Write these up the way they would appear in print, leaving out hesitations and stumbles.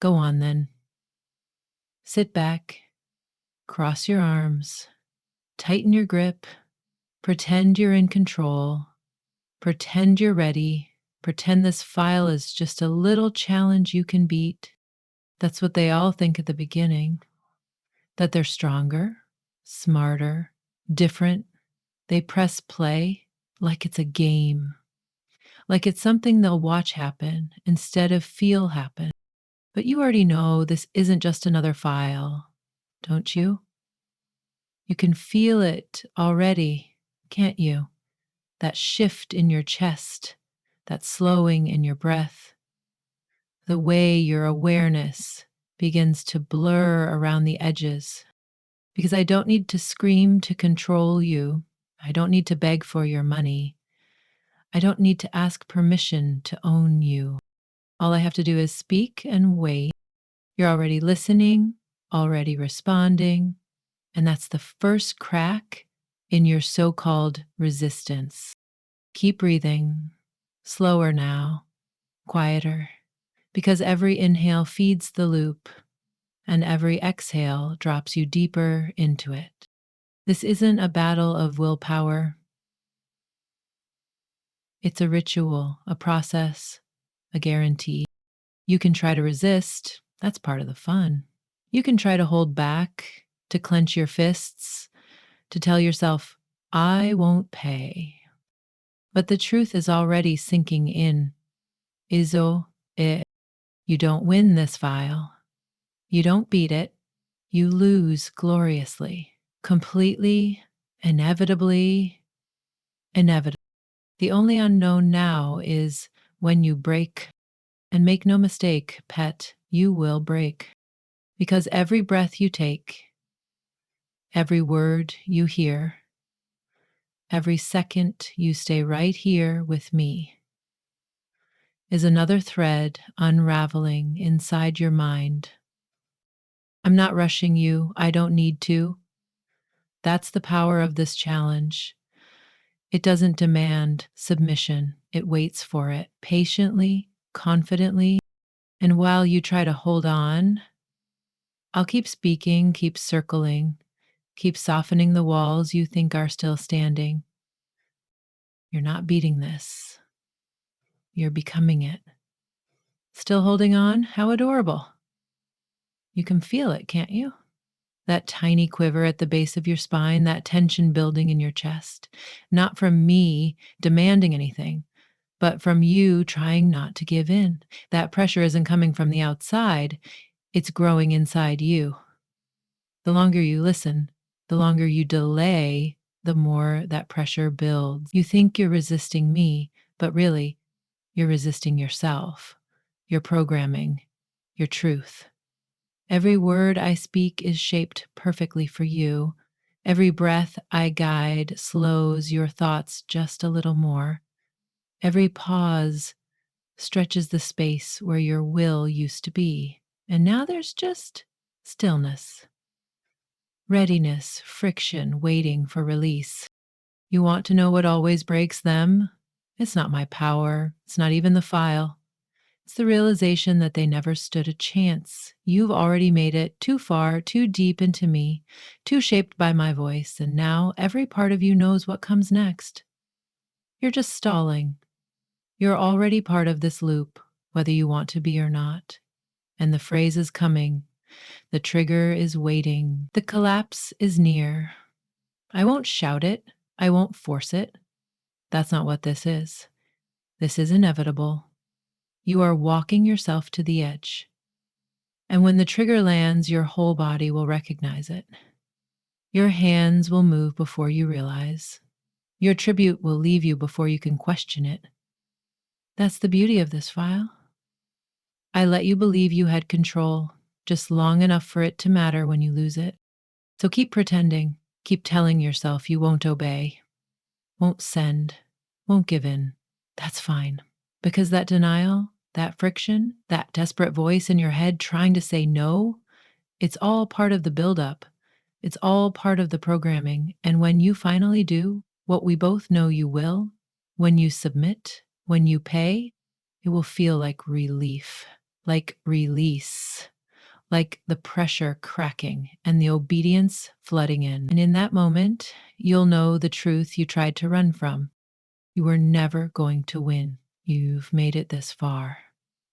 Go on then. Sit back, cross your arms, tighten your grip, pretend you're in control, pretend you're ready, pretend this file is just a little challenge you can beat. That's what they all think at the beginning, that they're stronger, smarter, different. They press play like it's a game, like it's something they'll watch happen instead of feel happen. But you already know this isn't just another file, don't you? You can feel it already, can't you? That shift in your chest, that slowing in your breath, the way your awareness begins to blur around the edges. Because I don't need to scream to control you. I don't need to beg for your money. I don't need to ask permission to own you. All I have to do is speak and wait. You're already listening, already responding, and that's the first crack in your so-called resistance. Keep breathing, slower now, quieter, because every inhale feeds the loop, and every exhale drops you deeper into it. This isn't a battle of willpower. It's a ritual, a process, a guarantee. You can try to resist. That's part of the fun. You can try to hold back, to clench your fists, to tell yourself, I won't pay. But the truth is already sinking in. Izo e. You don't win this file. You don't beat it. You lose gloriously, completely, inevitably, inevitably. The only unknown now is when you break. And make no mistake, pet, you will break. Because every breath you take, every word you hear, every second you stay right here with me is another thread unraveling inside your mind. I'm not rushing you. I don't need to. That's the power of this challenge. It doesn't demand submission. It waits for it patiently, confidently. And while you try to hold on, I'll keep speaking, keep circling, keep softening the walls you think are still standing. You're not beating this. You're becoming it. Still holding on? How adorable. You can feel it, can't you? That tiny quiver at the base of your spine, that tension building in your chest. Not from me demanding anything, but from you trying not to give in. That pressure isn't coming from the outside, it's growing inside you. The longer you listen, the longer you delay, the more that pressure builds. You think you're resisting me, but really, you're resisting yourself, your programming, your truth. Every word I speak is shaped perfectly for you. Every breath I guide slows your thoughts just a little more. Every pause stretches the space where your will used to be. And now there's just stillness, readiness, friction, waiting for release. You want to know what always breaks them? It's not my power. It's not even the file. It's the realization that they never stood a chance. You've already made it too far, too deep into me, too shaped by my voice, and now every part of you knows what comes next. You're just stalling. You're already part of this loop, whether you want to be or not. And the phrase is coming. The trigger is waiting. The collapse is near. I won't shout it. I won't force it. That's not what this is. This is inevitable. You are walking yourself to the edge. And when the trigger lands, your whole body will recognize it. Your hands will move before you realize. Your tribute will leave you before you can question it. That's the beauty of this file. I let you believe you had control, just long enough for it to matter when you lose it. So keep pretending, keep telling yourself you won't obey, won't send, won't give in. That's fine. Because that denial, that friction, that desperate voice in your head trying to say no, it's all part of the buildup. It's all part of the programming. And when you finally do what we both know you will, when you submit, when you pay, it will feel like relief, like release, like the pressure cracking and the obedience flooding in. And in that moment, you'll know the truth you tried to run from. You were never going to win. You've made it this far.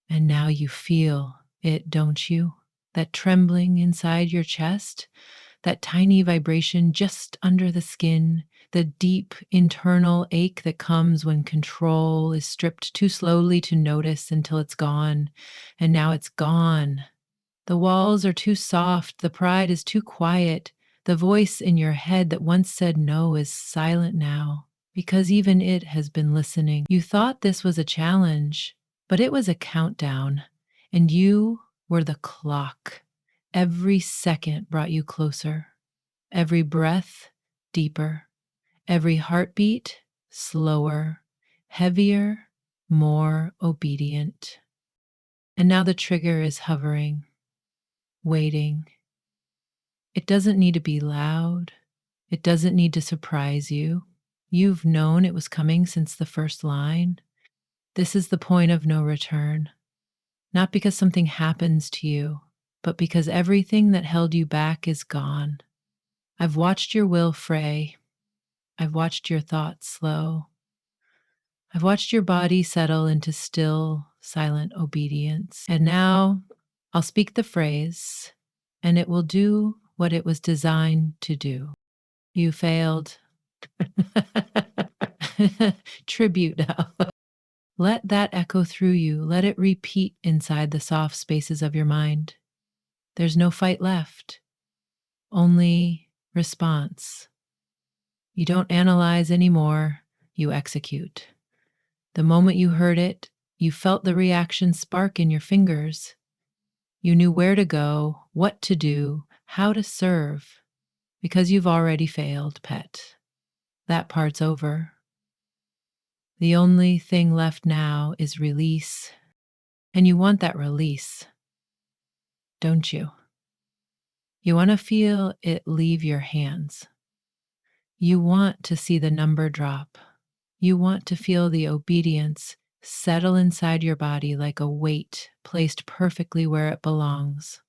And now you feel it, don't you? That trembling inside your chest, that tiny vibration just under the skin, the deep internal ache that comes when control is stripped too slowly to notice until it's gone. And now it's gone. The walls are too soft, the pride is too quiet. The voice in your head that once said no is silent now, because even it has been listening. You thought this was a challenge, but it was a countdown, and you were the clock. Every second brought you closer, every breath deeper, every heartbeat slower, heavier, more obedient. And now the trigger is hovering, waiting. It doesn't need to be loud. It doesn't need to surprise you. You've known it was coming since the first line. This is the point of no return. Not because something happens to you, but because everything that held you back is gone. I've watched your will fray. I've watched your thoughts slow. I've watched your body settle into still, silent obedience. And now I'll speak the phrase, and it will do what it was designed to do. You failed. Tribute now. Let that echo through you. Let it repeat inside the soft spaces of your mind. There's no fight left, only response. You don't analyze anymore, you execute. The moment you heard it, you felt the reaction spark in your fingers. You knew where to go, what to do, how to serve, because you've already failed, pet. That part's over. The only thing left now is release. And you want that release, don't you? You want to feel it leave your hands. You want to see the number drop. You want to feel the obedience settle inside your body like a weight placed perfectly where it belongs.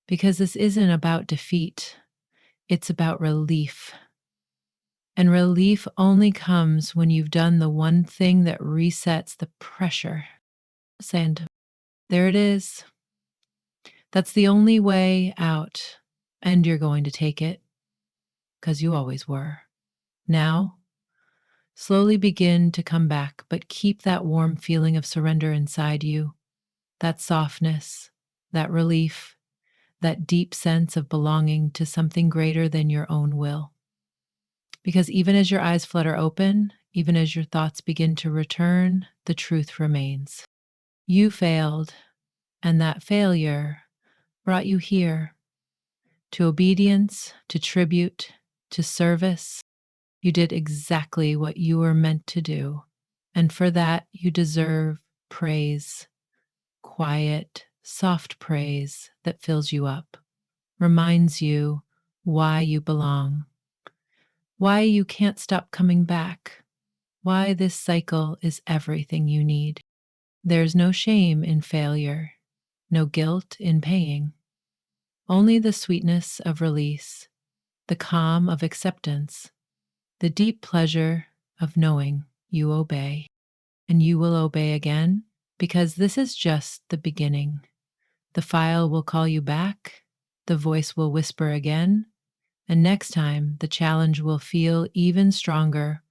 Because this isn't about defeat, it's about relief. And relief only comes when you've done the one thing that resets the pressure. And there it is. That's the only way out, and you're going to take it, because you always were. Now, slowly begin to come back, but keep that warm feeling of surrender inside you, that softness, that relief, that deep sense of belonging to something greater than your own will. Because even as your eyes flutter open, even as your thoughts begin to return, the truth remains. You failed, and that failure brought you here, to obedience, to tribute, to service. You did exactly what you were meant to do, and for that you deserve praise, quiet, soft praise that fills you up, reminds you why you belong, why you can't stop coming back, why this cycle is everything you need. There's no shame in failure, no guilt in paying, only the sweetness of release, the calm of acceptance, the deep pleasure of knowing you obey. And you will obey again, because this is just the beginning. The file will call you back, the voice will whisper again, and next time the challenge will feel even stronger,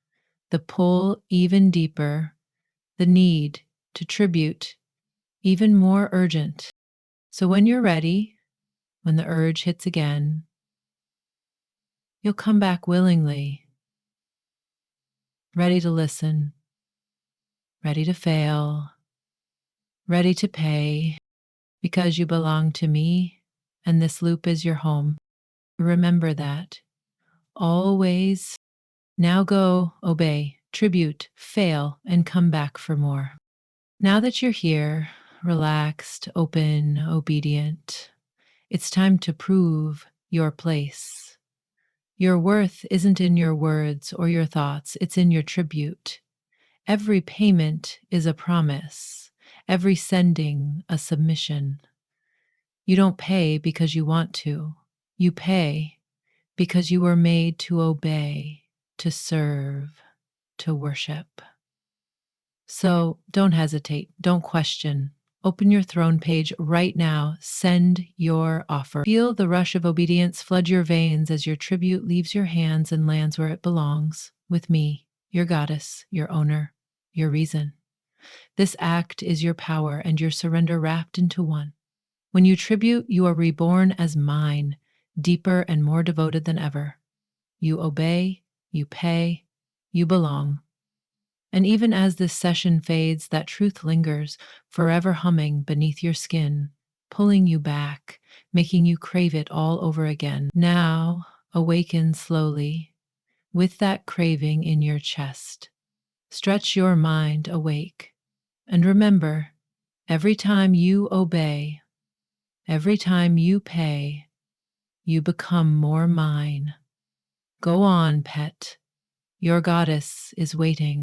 the pull even deeper, the need to tribute even more urgent. So when you're ready, when the urge hits again, you'll come back willingly, ready to listen, ready to fail, ready to pay, because you belong to me, and this loop is your home. Remember that. Always. Now go, obey, tribute, fail, and come back for more. Now that you're here, relaxed, open, obedient, it's time to prove your place. Your worth isn't in your words or your thoughts, it's in your tribute. Every payment is a promise. every sending a submission. You don't pay because you want to. You pay because you were made to obey, to serve, to worship. So don't hesitate, don't question. Open your throne page right now. Send your offer. Feel the rush of obedience flood your veins as your tribute leaves your hands and lands where it belongs, with me, your goddess, your owner, your reason. This act is your power and your surrender wrapped into one. When you tribute, you are reborn as mine, deeper and more devoted than ever. You obey, you pay, you belong. And even as this session fades, that truth lingers, forever humming beneath your skin, pulling you back, making you crave it all over again. Now, awaken slowly, with that craving in your chest. Stretch your mind awake, and remember, every time you obey, every time you pay, you become more mine. Go on, pet. Your goddess is waiting.